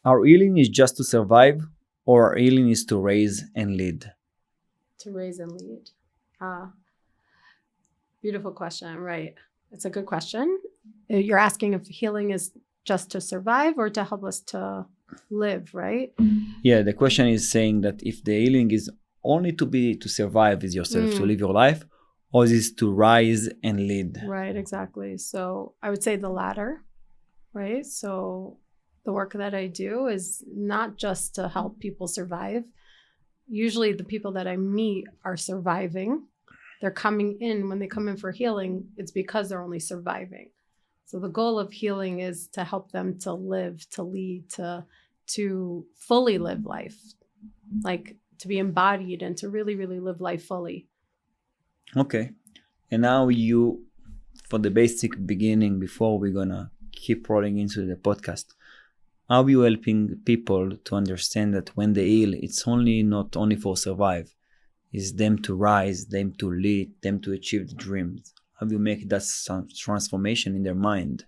Our healing is just to survive, or our healing is to raise and lead? To raise and lead. Beautiful question. Right. It's a good question. You're asking if healing is just to survive or to help us to live, right? Yeah, the question is saying that if the healing is only to survive with yourself, to live your life, or is it to rise and lead? Right, exactly. So I would say the latter, right? So the work that I do is not just to help people survive. Usually the people that I meet are surviving. They're coming in, when they come in for healing, it's because they're only surviving. So the goal of healing is to help them to live, to lead, to fully live life, like to be embodied and to really, really live life fully. Okay. And now for the basic beginning, before we're gonna keep rolling into the podcast, how are you helping people to understand that when they heal, it's not only for survive, it's them to rise, them to lead, them to achieve the dreams? How do you make that transformation in their mind?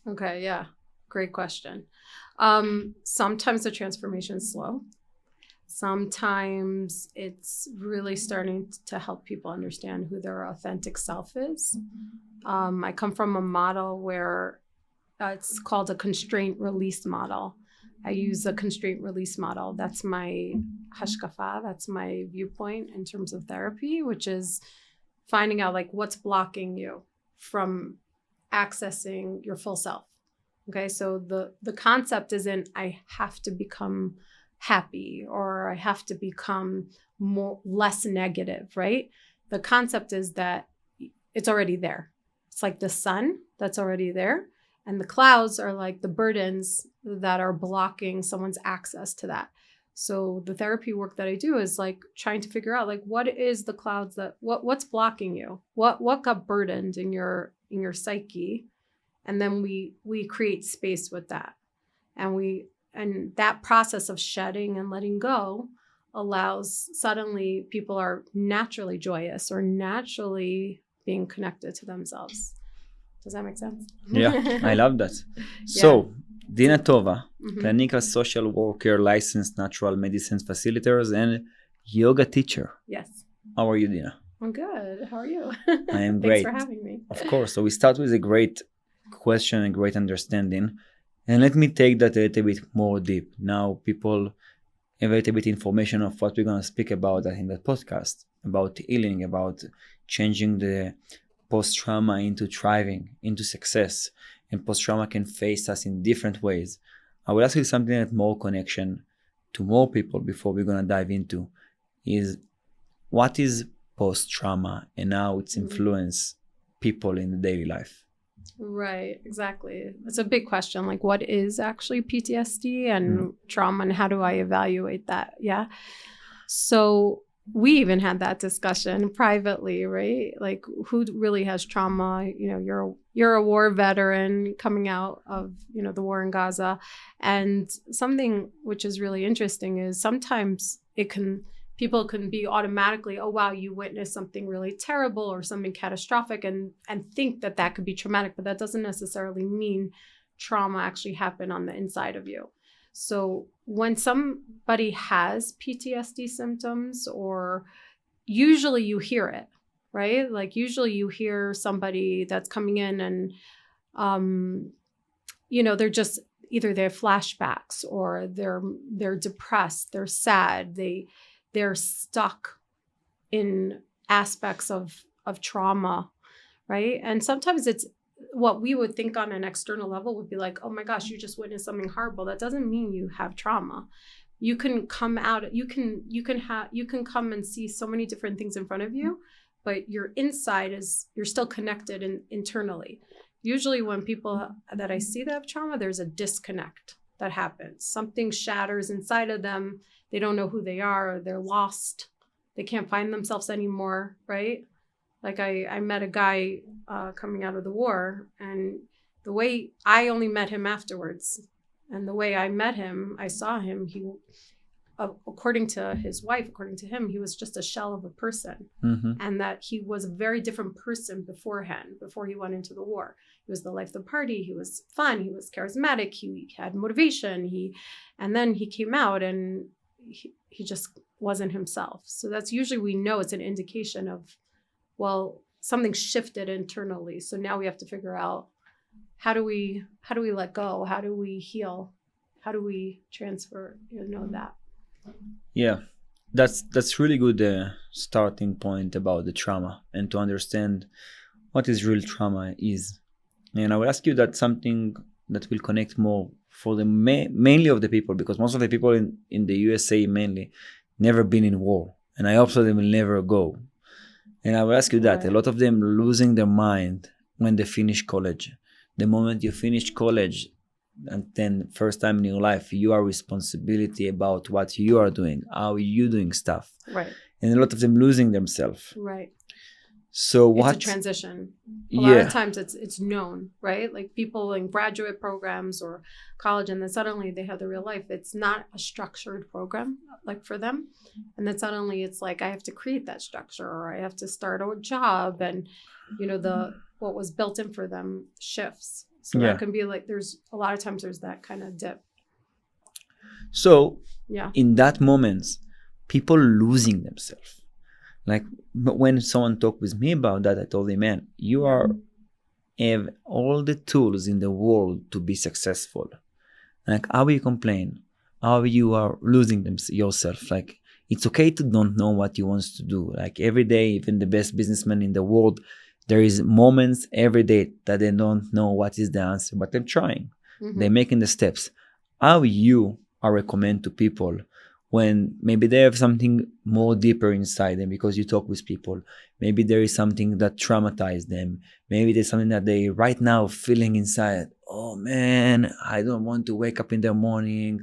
Okay, yeah, great question. Sometimes the transformation is slow. Sometimes it's really starting to help people understand who their authentic self is. I come from a model where it's called a constraint release model. I use a constraint release model. That's my hashkafa, that's my viewpoint in terms of therapy, which is finding out like what's blocking you from accessing your full self. Okay, so the concept isn't I have to become happy or I have to become less negative, right? The concept is that it's already there. It's like the sun that's already there, and the clouds are like the burdens that are blocking someone's access to that. So the therapy work that I do is like trying to figure out like what is the clouds that what's blocking you? What got burdened in your psyche? And then we create space with that. And that process of shedding and letting go allows suddenly people are naturally joyous or naturally being connected to themselves. Does that make sense? Yeah, I love that. So, Dina Tova, clinical social worker, licensed natural medicine facilitator, and yoga teacher. Yes. How are you, Dina? I'm good. How are you? I am great. Thanks for having me. Of course. So we start with a great question and great understanding. And let me take that a little bit more deep. Now people have a little bit information of what we're going to speak about in that podcast, about healing, about changing the post-trauma into thriving, into success. And post-trauma can face us in different ways. I will ask you something that more connection to more people before we're going to dive into is what is post-trauma and how it's influence people in the daily life. Right, exactly. It's a big question. Like, what is actually PTSD and trauma, and how do I evaluate that? Yeah. So we even had that discussion privately, right? Like, who really has trauma? You know, you're a war veteran coming out of, the war in Gaza. And something which is really interesting is sometimes people can be automatically, oh, wow, you witnessed something really terrible or something catastrophic and think that could be traumatic, but that doesn't necessarily mean trauma actually happened on the inside of you. So when somebody has PTSD symptoms, or usually you hear it, right? Like usually you hear somebody that's coming in and, they're just either they have flashbacks or they're depressed, they're sad, they're stuck in aspects of trauma, right? And sometimes it's what we would think on an external level would be like, oh my gosh, you just witnessed something horrible. That doesn't mean you have trauma. You can come out, you can come and see so many different things in front of you, but your inside you're still connected internally. Usually when people that I see that have trauma, there's a disconnect that happens. Something shatters inside of them. They don't know who they are. They're lost. They can't find themselves anymore, right? Like I met a guy coming out of the war, and the way I only met him afterwards, and the way I met him, I saw him, according to his wife, according to him, he was just a shell of a person, and that he was a very different person beforehand, before he went into the war. He was the life of the party. He was fun. He was charismatic. He had motivation. And then he came out and he just wasn't himself. So that's usually, we know it's an indication of, well, something shifted internally. So now we have to figure out, how do we let go? How do we heal? How do we transfer, that? Yeah, that's really good starting point about the trauma, and to understand what is real trauma is. And I will ask you that something that will connect more for the mainly of the people, because most of the people in the USA mainly never been in war, and I hope so they will never go. And I will ask you that Right. a lot of them losing their mind when they finish college. The moment you finish college, and then first time in your life, you are responsibility about what you are doing, how you doing stuff, Right. and a lot of them losing themselves. Right. So what? It's a transition. A lot of Yeah, times it's known, right? Like people in graduate programs or college, and then suddenly they have the real life. It's not a structured program like for them. And then suddenly it's like, I have to create that structure, or I have to start a job, and what was built in for them shifts. So yeah. that can be like, there's a lot of times there's that kind of dip. So Yeah. in that moment, people losing themselves. Like when someone talked with me about that, I told him, man, you have all the tools in the world to be successful. Like, how you complain, how you are losing yourself. Like, it's okay to don't know what you want to do. Like every day, even the best businessman in the world, there is moments every day that they don't know what is the answer, but they're trying. They're making the steps. How you are recommend to people when maybe they have something more deeper inside them, because you talk with people, maybe there is something that traumatized them, maybe there's something that they right now feeling inside, oh man, I don't want to wake up in the morning.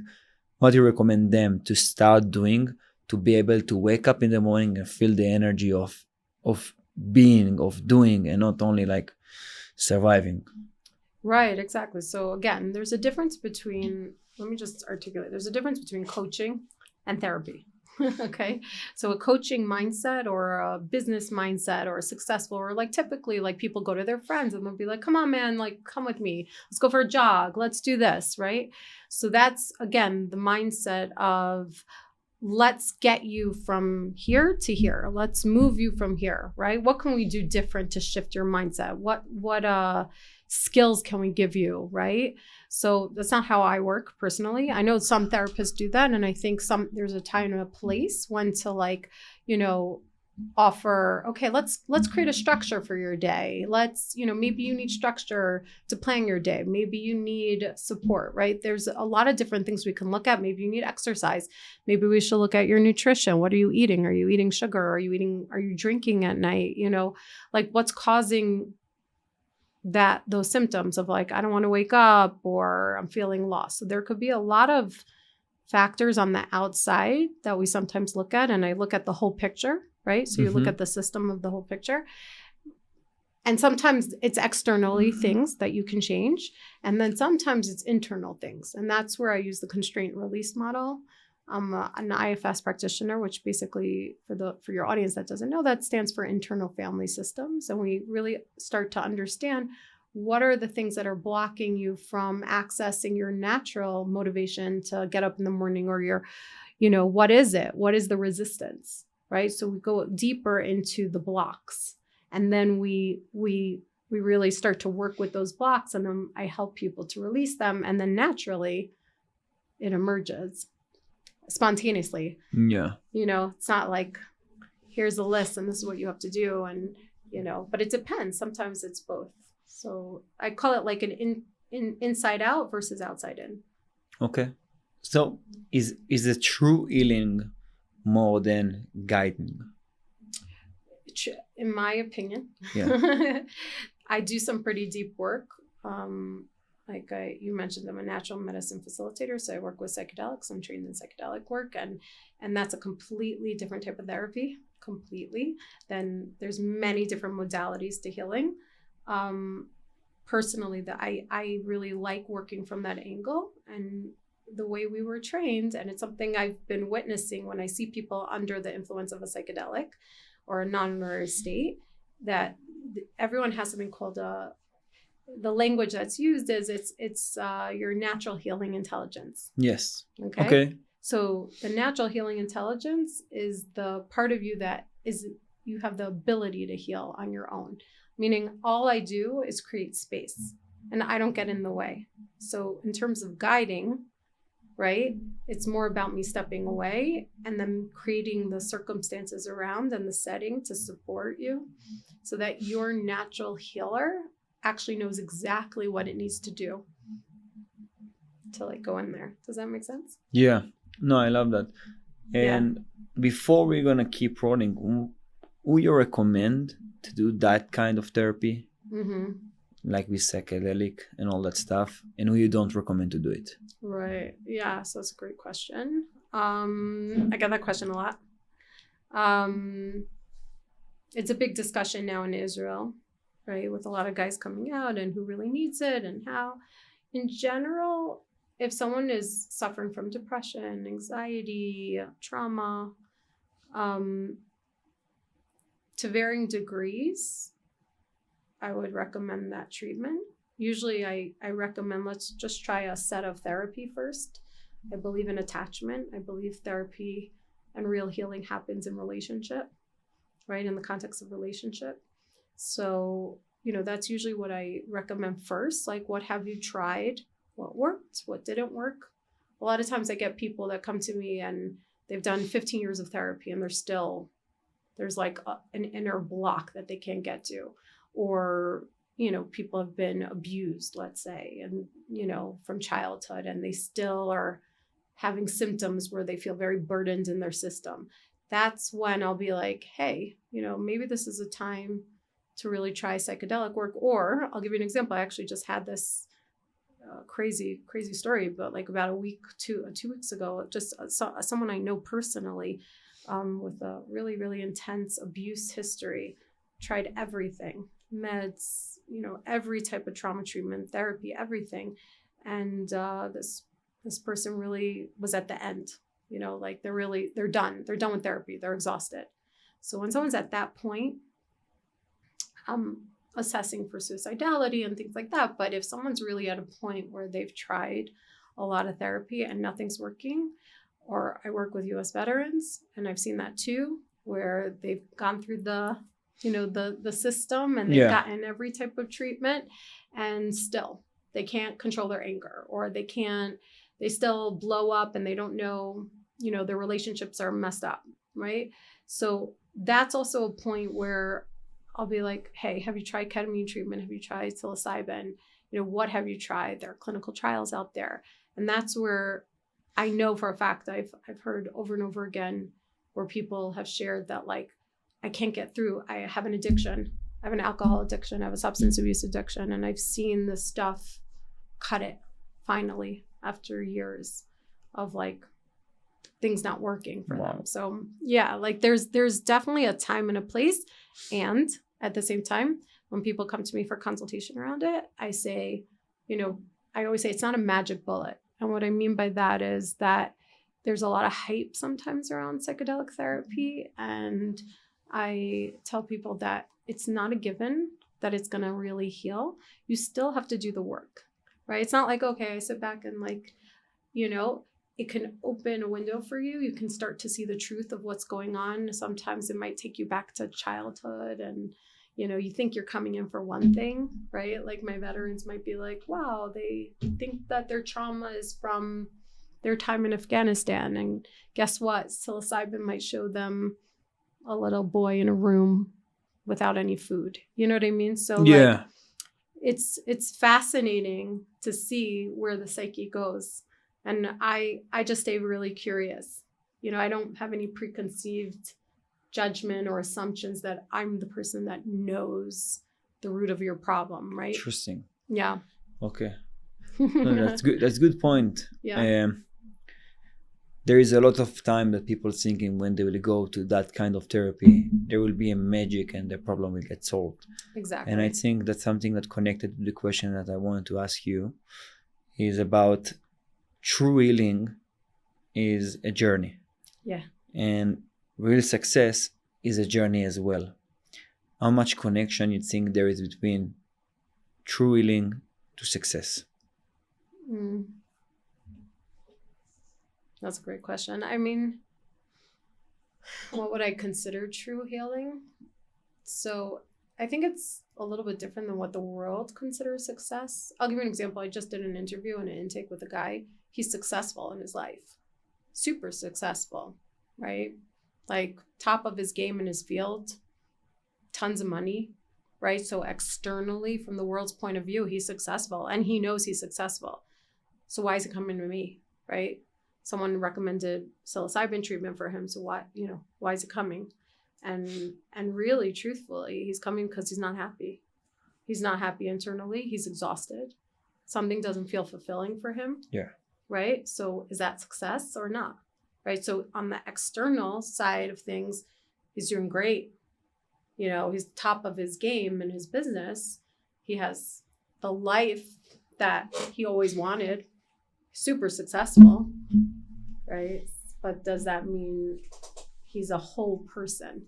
What do you recommend them to start doing to be able to wake up in the morning and feel the energy of being, of doing, and not only like surviving? Right, exactly. So again, there's a difference between, let me just articulate, there's a difference between coaching and therapy. Okay. So a coaching mindset or a business mindset or a successful, or like typically like people go to their friends and they'll be like, come on, man, like come with me. Let's go for a jog. Let's do this. Right. So that's again, the mindset of, let's get you from here to here. Let's move you from here. Right. What can we do different to shift your mindset? What skills can we give you? Right. So that's not how I work personally. I know some therapists do that. And I think there's a time and a place when to like, offer, okay, let's create a structure for your day. Let's, maybe you need structure to plan your day. Maybe you need support, right? There's a lot of different things we can look at. Maybe you need exercise. Maybe we should look at your nutrition. What are you eating? Are you eating sugar? Are you drinking at night? Like what's causing those symptoms of like, I don't want to wake up, or I'm feeling lost. So there could be a lot of factors on the outside that we sometimes look at. And I look at the whole picture, right? So you look at the system of the whole picture. And sometimes it's externally things that you can change. And then sometimes it's internal things. And that's where I use the constraint release model. I'm an IFS practitioner, which basically for your audience that doesn't know, that stands for internal family systems. And we really start to understand what are the things that are blocking you from accessing your natural motivation to get up in the morning, or what is it? What is the resistance, right? So we go deeper into the blocks, and then we really start to work with those blocks, and then I help people to release them. And then naturally it emerges spontaneously. Yeah. It's not like here's a list and this is what you have to do, and but it depends. Sometimes it's both. So I call it like an inside out versus outside in. Okay. So is the true healing more than guiding? In my opinion, Yeah. I do some pretty deep work. You mentioned, I'm a natural medicine facilitator, so I work with psychedelics. I'm trained in psychedelic work, and that's a completely different type of therapy. Completely. Then there's many different modalities to healing. Personally, that I really like working from that angle, and the way we were trained, and it's something I've been witnessing when I see people under the influence of a psychedelic or a non-ordinary state, that everyone has something called the language that's used is it's your natural healing intelligence. Yes. Okay. Okay. So the natural healing intelligence is the part of you that is, you have the ability to heal on your own, meaning all I do is create space and I don't get in the way. So in terms of guiding, right, it's more about me stepping away and then creating the circumstances around and the setting to support you so that your natural healer actually knows exactly what it needs to do to like go in there. Does that make sense? Yeah. No, I love that. And before we're gonna keep rolling, who you recommend to do that kind of therapy, like with psychedelic and all that stuff, and who you don't recommend to do it? Right. Yeah. So it's a great question. I get that question a lot. It's a big discussion now in Israel, right? With a lot of guys coming out and who really needs it and how. In general, if someone is suffering from depression, anxiety, trauma, to varying degrees, I would recommend that treatment. Usually I recommend, let's just try a set of therapy first. I believe in attachment. I believe therapy and real healing happens in relationship, right? In the context of relationship. So, that's usually what I recommend first. Like, what have you tried? What worked? What didn't work? A lot of times I get people that come to me and they've done 15 years of therapy and there's like an inner block that they can't get to. Or, people have been abused, let's say, and, from childhood, and they still are having symptoms where they feel very burdened in their system. That's when I'll be like, hey, maybe this is a time to really try psychedelic work. Or I'll give you an example. I actually just had this crazy story, but like about 2 weeks ago, just someone I know personally with a really, really intense abuse history, tried everything, meds, every type of trauma treatment, therapy, everything. And this person really was at the end, like they're done with therapy. They're exhausted. So when someone's at that point, assessing for suicidality and things like that. But if someone's really at a point where they've tried a lot of therapy and nothing's working, or I work with US veterans, and I've seen that too, where they've gone through the system and they've gotten every type of treatment and still they can't control their anger, or they still blow up and they don't know, their relationships are messed up, right? So that's also a point where I'll be like, hey, have you tried ketamine treatment? Have you tried psilocybin? What have you tried? There are clinical trials out there. And that's where I know for a fact I've heard over and over again where people have shared that, like, I can't get through. I have an addiction. I have an alcohol addiction. I have a substance abuse addiction. And I've seen this stuff cut it finally after years of like things not working for them. So yeah, like there's definitely a time and a place. And at the same time, when people come to me for consultation around it, I say, I always say it's not a magic bullet. And what I mean by that is that there's a lot of hype sometimes around psychedelic therapy. And I tell people that it's not a given that it's going to really heal. You still have to do the work, right? It's not like, okay, I sit back and like, it can open a window for you. You can start to see the truth of what's going on. Sometimes it might take you back to childhood and, you think you're coming in for one thing, right? Like my veterans might be like, wow, they think that their trauma is from their time in Afghanistan. And guess what? Psilocybin might show them a little boy in a room without any food. You know what I mean? So like, it's fascinating to see where the psyche goes. And I just stay really curious. I don't have any preconceived judgment or assumptions that I'm the person that knows the root of your problem, right? Interesting. Yeah. Okay. No, that's good. That's a good point. Yeah. There is a lot of time that people thinking when they will go to that kind of therapy, there will be a magic and the problem will get solved. Exactly. And I think that's something that connected to the question that I wanted to ask you is about true healing is a journey. Yeah. And real success is a journey as well. How much connection you think there is between true healing to success? Mm. That's a great question. I mean, what would I consider true healing? So I think it's a little bit different than what the world considers success. I'll give you an example. I just did an interview and an intake with a guy. He's successful in his life, super successful, right? Like top of his game in his field, tons of money, right? So externally, from the world's point of view, he's successful and he knows he's successful. So why is it coming to me, right? Someone recommended psilocybin treatment for him. So why is it coming? And really, truthfully, he's coming because he's not happy. He's not happy internally. He's exhausted. Something doesn't feel fulfilling for him. Yeah. Right? So is that success or not? Right? So on the external side of things, he's doing great. He's top of his game in his business. He has the life that he always wanted. Super successful, right? But does that mean he's a whole person?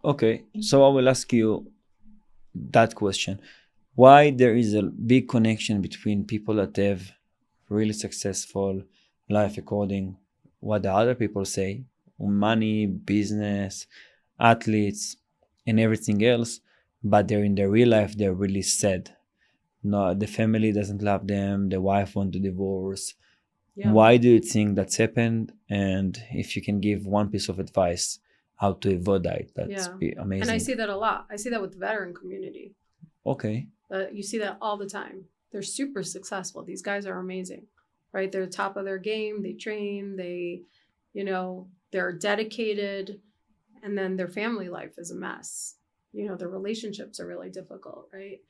Okay, so I will ask you that question. Why there is a big connection between people that have really successful life according what the other people say, money, business, athletes, and everything else, but they're in their real life, they're really sad. No, the family doesn't love them, the wife wants to divorce. Yeah. Why do you think that's happened? And if you can give one piece of advice how to avoid that, that's be amazing. And I see that a lot. I see that with the veteran community. Okay. You see that all the time. They're super successful. These guys are amazing, right? They're top of their game. They train. They're dedicated. And then their family life is a mess. Their relationships are really difficult, right?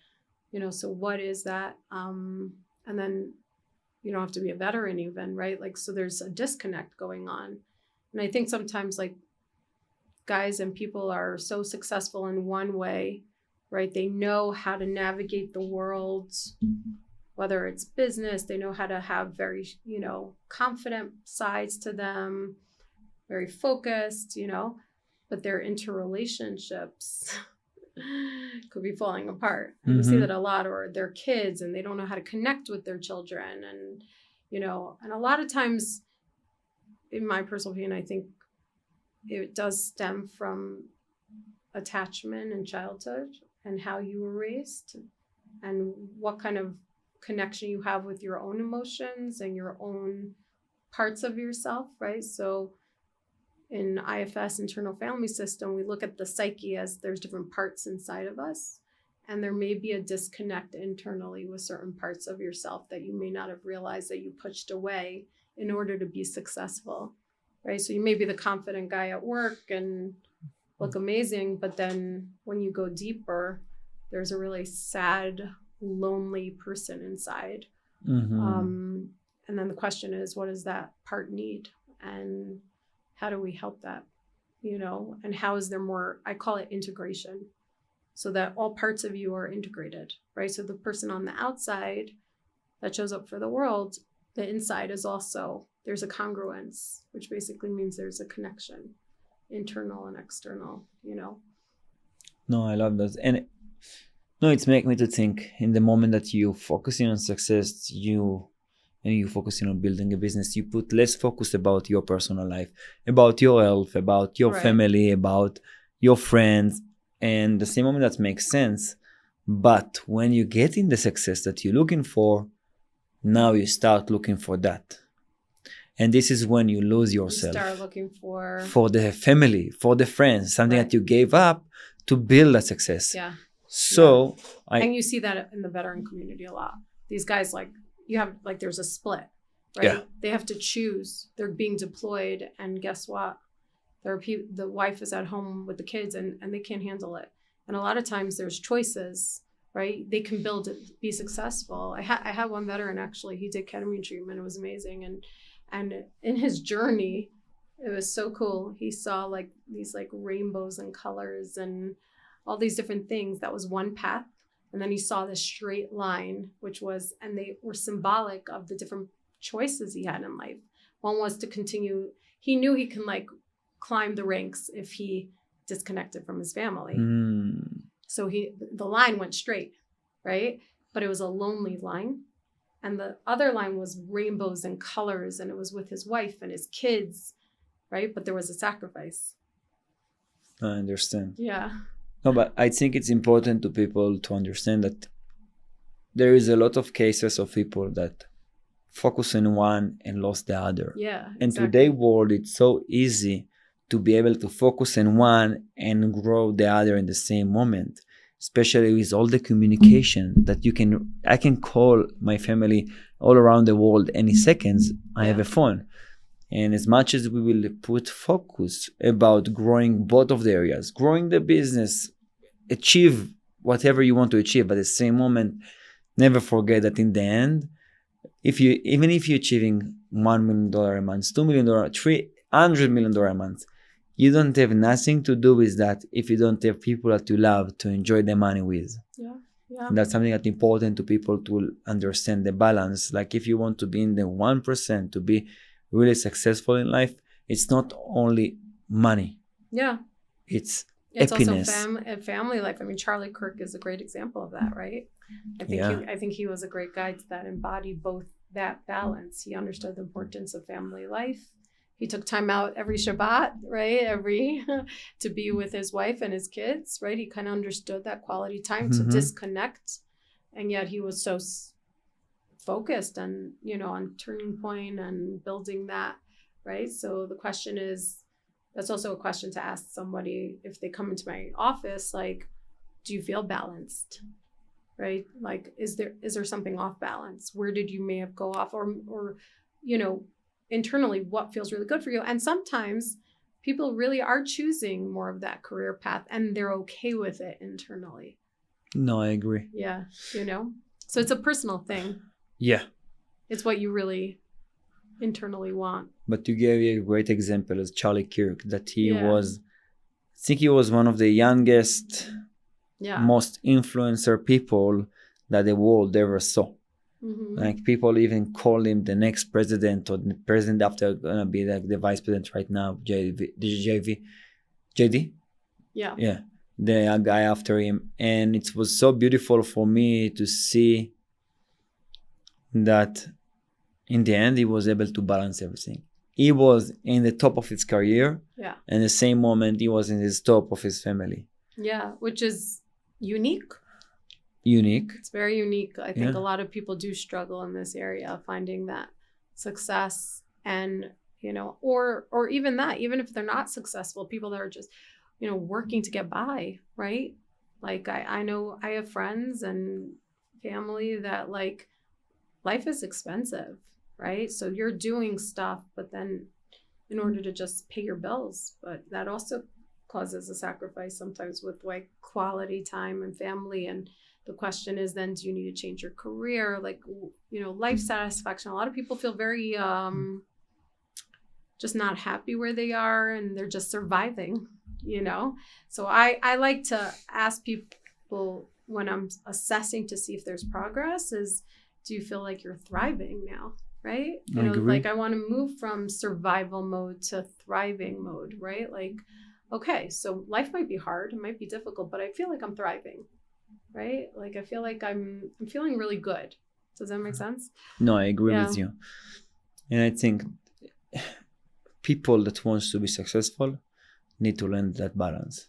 So what is that? And then you don't have to be a veteran even, right? Like, so there's a disconnect going on. And I think sometimes like guys and people are so successful in one way, right? They know how to navigate the world, whether it's business, they know how to have very, confident sides to them, very focused, but their interrelationships could be falling apart. And we see that a lot, or their kids, and they don't know how to connect with their children. And, and a lot of times, in my personal opinion, I think it does stem from attachment in childhood and how you were raised and what kind of connection you have with your own emotions and your own parts of yourself, right? So in IFS, internal family system, we look at the psyche as there's different parts inside of us. And there may be a disconnect internally with certain parts of yourself that you may not have realized that you pushed away in order to be successful, right? So you may be the confident guy at work and look amazing, but then when you go deeper, there's a really sad, lonely person inside. And then the question is, what does that part need? And how do we help that, and how is there more, I call it integration, so that all parts of you are integrated, right? So the person on the outside that shows up for the world, the inside is also, there's a congruence, which basically means there's a connection, internal and external, No, I love that. And no, it's make me to think in the moment that you focusing on success, you focusing on building a business, you put less focus about your personal life, about your health, about your family, about your friends. And the same moment that makes sense. But when you get in the success that you're looking for, now you start looking for that. And this is when you lose yourself. You start looking for the family, for the friends, something that you gave up to build that success. Yeah. So and you see that in the veteran community a lot. These guys, there's a split, right? Yeah. They have to choose. They're being deployed, and guess what? The wife is at home with the kids, and they can't handle it. And a lot of times there's choices, right? They can build it, be successful. I had one veteran, actually, he did ketamine treatment. It was amazing. And in his journey, it was so cool. He saw these rainbows and colors and all these different things. That was one path. And then he saw this straight line, and they were symbolic of the different choices he had in life. One was to continue. He knew he can like climb the ranks if he disconnected from his family. So the line went straight, right? But it was a lonely line. And the other line was rainbows and colors, and it was with his wife and his kids, right? But there was a sacrifice. I understand. Yeah. No, but I think it's important to people to understand that there is a lot of cases of people that focus on one and lost the other. Yeah. And today's world, it's so easy to be able to focus on one and grow the other in the same moment, especially with all the communication that I can call my family all around the world any seconds. I have a phone. And as much as we will put focus about growing both of the areas, growing the business, achieve whatever you want to achieve, but at the same moment, never forget that in the end, even if you're achieving $1 million a month, $2 million, $300 million a month, you don't have nothing to do with that if you don't have people that you love to enjoy the money with. Yeah. Yeah. And that's something that's important to people to understand the balance. Like if you want to be in the 1% to be really successful in life, it's not only money. Yeah. It's happiness. Also family life. I mean, Charlie Kirk is a great example of that, right? I think he was a great guide that embodied both that balance. He understood the importance of family life. He took time out every Shabbat, right? To be with his wife and his kids, right? He kind of understood that quality time to disconnect. And yet he was so focused on, on turning point and building that, right? So the question is, that's also a question to ask somebody if they come into my office, like, do you feel balanced, right? Like, is there something off balance? Where did you may have go off or, internally, what feels really good for you? And sometimes people really are choosing more of that career path and they're okay with it internally. No, I agree. Yeah. So it's a personal thing. Yeah. It's what you really internally want. But you gave a great example as Charlie Kirk, that he was one of the youngest, most influencer people that the world ever saw. Like people even call him the next president or the president after gonna be like the vice president right now, JD? Yeah. The guy after him. And it was so beautiful for me to see that in the end, he was able to balance everything. He was in the top of his career. Yeah. And the same moment, he was in his top of his family. Yeah, which is unique. It's very unique. I think a lot of people do struggle in this area, finding that success and, or even that, even if they're not successful, people that are just, working to get by, right? Like I know I have friends and family that like life is expensive, right? So you're doing stuff, but then in order to just pay your bills, but that also causes a sacrifice sometimes with like quality time and family. And the question is then, do you need to change your career? Like, life satisfaction. A lot of people feel very just not happy where they are and they're just surviving, So I like to ask people when I'm assessing to see if there's progress is, do you feel like you're thriving now? Right? Like I want to move from survival mode to thriving mode, right? Like, okay, so life might be hard, it might be difficult, but I feel like I'm thriving, right? Like I feel like I'm feeling really good. Does that make sense? No, I agree with you. And I think people that wants to be successful need to learn that balance.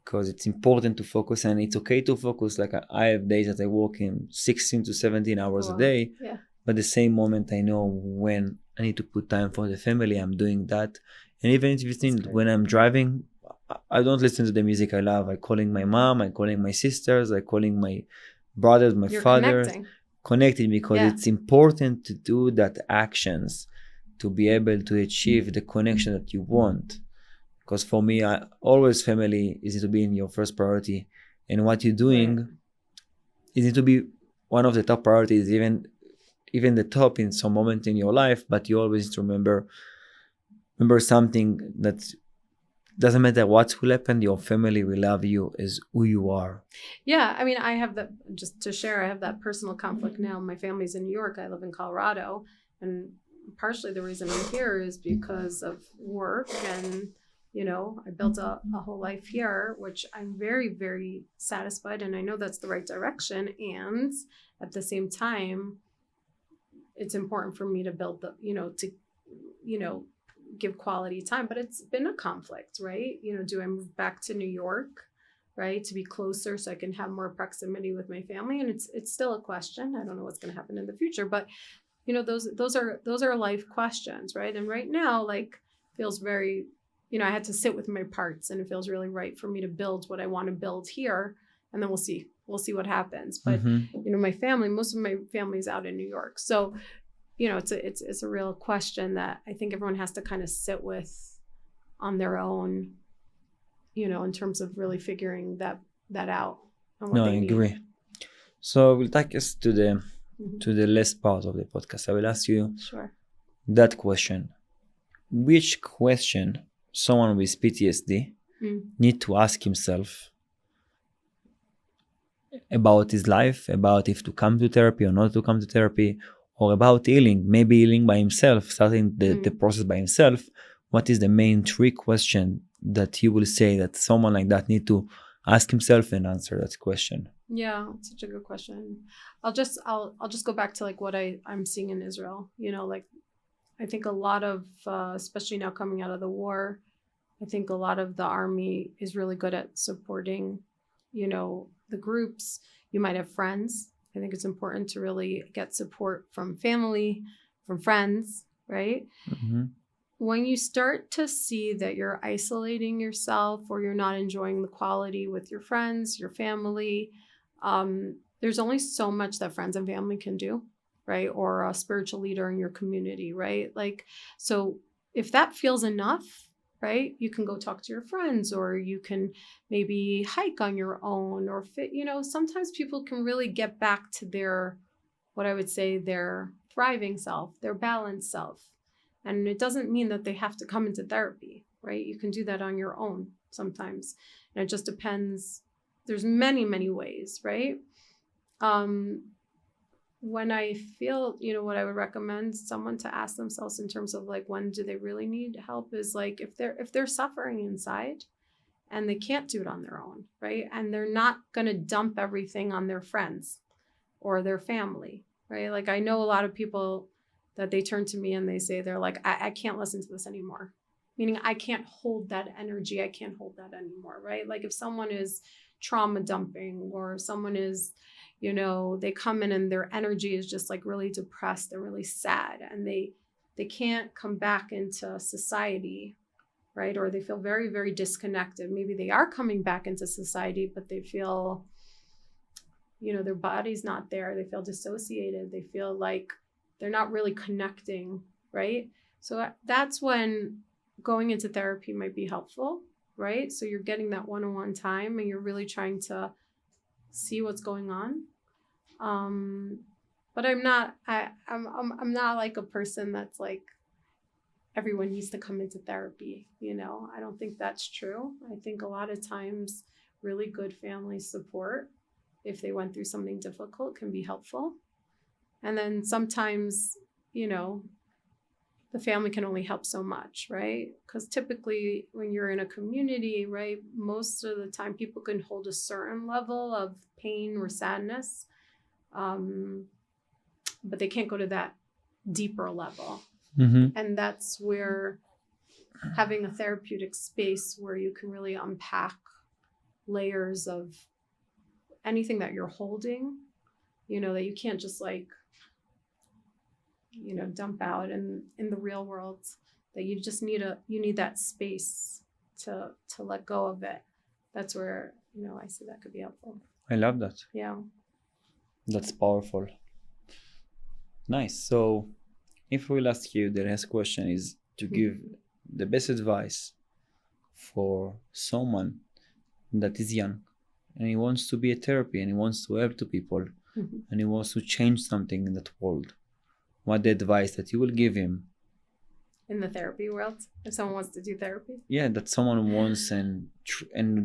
Because it's important to focus and it's okay to focus. Like I have days that I work in 16 to 17 hours a day. Yeah. But the same moment I know when I need to put time for the family, I'm doing that. And even if you think when I'm driving, I don't listen to the music I love. I'm calling my mom, I'm calling my sisters, I'm calling my brothers, my fathers. Connecting because it's important to do that actions to be able to achieve the connection that you want. Because for me, always family is to be in your first priority. And what you're doing is it to be one of the top priorities, even the top in some moment in your life, but you always need to remember something that doesn't matter what will happen, your family will love you as who you are. Yeah, I mean, I have that, just to share, I have that personal conflict now. My family's in New York. I live in Colorado. And partially the reason I'm here is because of work. And, you know, I built a whole life here, which I'm very, very satisfied. And I know that's the right direction. And at the same time, it's important for me to build the, give quality time. But it's been a conflict, right? You know, do I move back to New York? Right, to be closer so I can have more proximity with my family, and it's still a question. I don't know what's going to happen in the future, but you know, those are life questions, right? And right now, like, feels very, you know, I had to sit with my parts, and it feels really right for me to build what I want to build here, and then we'll see what happens. But you know, most of my family's out in New York, so you know, it's a real question that I think everyone has to kind of sit with on their own. You know, in terms of really figuring that out. No, I agree. So we'll take us to the last part of the podcast. I will ask you that question. Which question someone with PTSD need to ask himself about his life, about if to come to therapy or not to come to therapy, or about healing, maybe healing by himself, starting the process by himself? What is the main three question that you will say that someone like that need to ask himself and answer that question? Yeah, it's such a good question. I'll just go back to like what I'm seeing in Israel. You know, like I think a lot of, especially now coming out of the war, I think a lot of the army is really good at supporting, you know, the groups. You might have friends. I think it's important to really get support from family, from friends, right? When you start to see that you're isolating yourself or you're not enjoying the quality with your friends, your family, there's only so much that friends and family can do, right? Or a spiritual leader in your community, right? Like, so if that feels enough, right, you can go talk to your friends, or you can maybe hike on your own, or you know, sometimes people can really get back to their, what I would say, their thriving self, their balanced self. And it doesn't mean that they have to come into therapy, right? You can do that on your own sometimes. And it just depends. There's many, many ways, right? When I feel, you know, what I would recommend someone to ask themselves in terms of like, when do they really need help, is like if they're suffering inside and they can't do it on their own, right? And they're not going to dump everything on their friends or their family, right? Like I know a lot of people that they turn to me and they say, they're like, I can't listen to this anymore. Meaning I can't hold that energy. I can't hold that anymore, right? Like if someone is trauma dumping, or someone is, you know, they come in and their energy is just like really depressed, they're really sad, and they can't come back into society, right? Or they feel very, very disconnected. Maybe they are coming back into society, but they feel, you know, their body's not there. They feel dissociated. They feel like they're not really connecting, right? So that's when going into therapy might be helpful, right? So you're getting that one-on-one time and you're really trying to see what's going on. But I'm not like a person that's like, everyone needs to come into therapy, you know? I don't think that's true. I think a lot of times really good family support, if they went through something difficult, can be helpful. And then sometimes, you know, the family can only help so much, right? Because typically when you're in a community, right, most of the time people can hold a certain level of pain or sadness, but they can't go to that deeper level. And that's where having a therapeutic space where you can really unpack layers of anything that you're holding, you know, that you can't just like, you know, dump out in the real world, that you just need that space to let go of it. That's where, you know, I see that could be helpful. I love that. Yeah. That's powerful. Nice. So if we'll ask you, the next question is to give the best advice for someone that is young and he wants to be a therapy and he wants to help to people and he wants to change something in that world. What the advice that you will give him in the therapy world, if someone wants to do therapy. Yeah, that someone wants and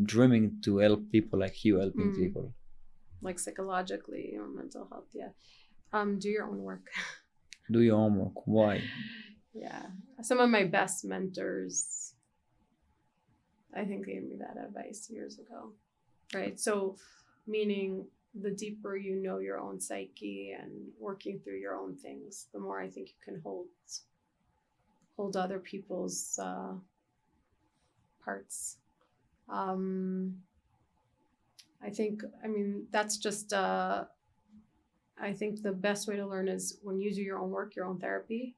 dreaming to help people like you helping people. Like psychologically or mental health, yeah. Do your own work. Do your homework. Why? Yeah. Some of my best mentors, I think, gave me that advice years ago. Right. So meaning the deeper you know your own psyche and working through your own things, the more I think you can hold other people's parts. I think, that's just, I think the best way to learn is when you do your own work, your own therapy,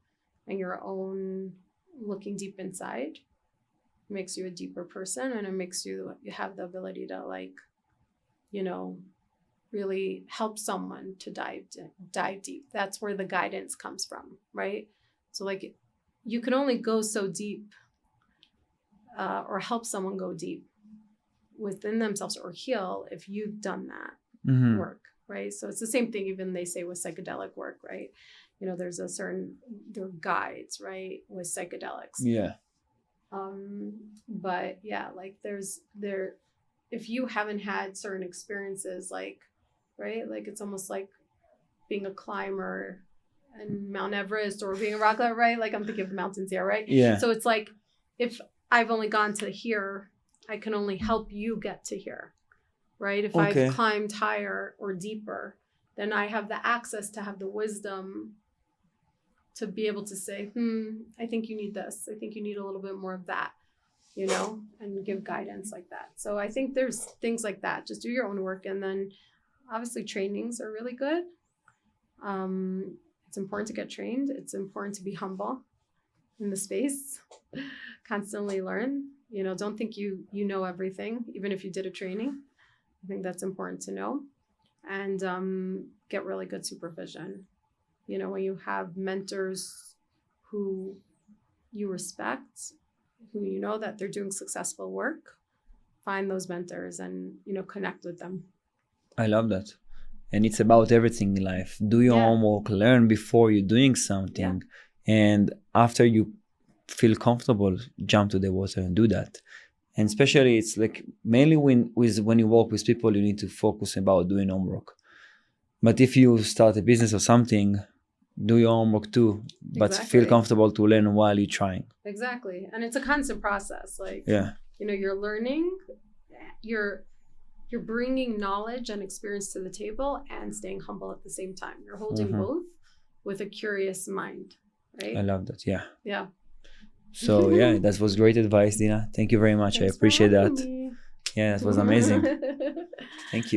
and your own looking deep inside. It makes you a deeper person, and it makes you have the ability to, like, really help someone to dive deep. That's where the guidance comes from, right? So, like, you can only go so deep or help someone go deep within themselves or heal if you've done that work, right? So it's the same thing even they say with psychedelic work, right? There's there are guides, right, with psychedelics. Yeah. But yeah, like if you haven't had certain experiences, like, right, like it's almost like being a climber and Mount Everest or being a rock climber, right? Like I'm thinking of mountains here, right? Yeah. So it's like if I've only gone to here, I can only help you get to here, right? If I've climbed higher or deeper, then I have the access to have the wisdom to be able to say, I think you need this. I think you need a little bit more of that, and give guidance like that. So I think there's things like that. Just do your own work. And then obviously trainings are really good. It's important to get trained. It's important to be humble in the space, constantly learn. Don't think you know everything, even if you did a training. I think that's important to know. And get really good supervision. When you have mentors who you respect, who you know that they're doing successful work, find those mentors and, connect with them. I love that. And it's about everything in life. Do your homework, learn before you're doing something. Yeah. And after you feel comfortable, jump to the water and do that. And especially it's like mainly when you work with people, you need to focus about doing homework. But if you start a business or something, do your homework too, but feel comfortable to learn while you're trying. Exactly. And it's a constant process. Like, you're learning, you're bringing knowledge and experience to the table and staying humble at the same time. You're holding both with a curious mind, right? I love that. Yeah. Yeah. So that was great advice, Dina. Thank you very much. Thanks, I appreciate that. Me. Yeah, it was amazing. Thank you.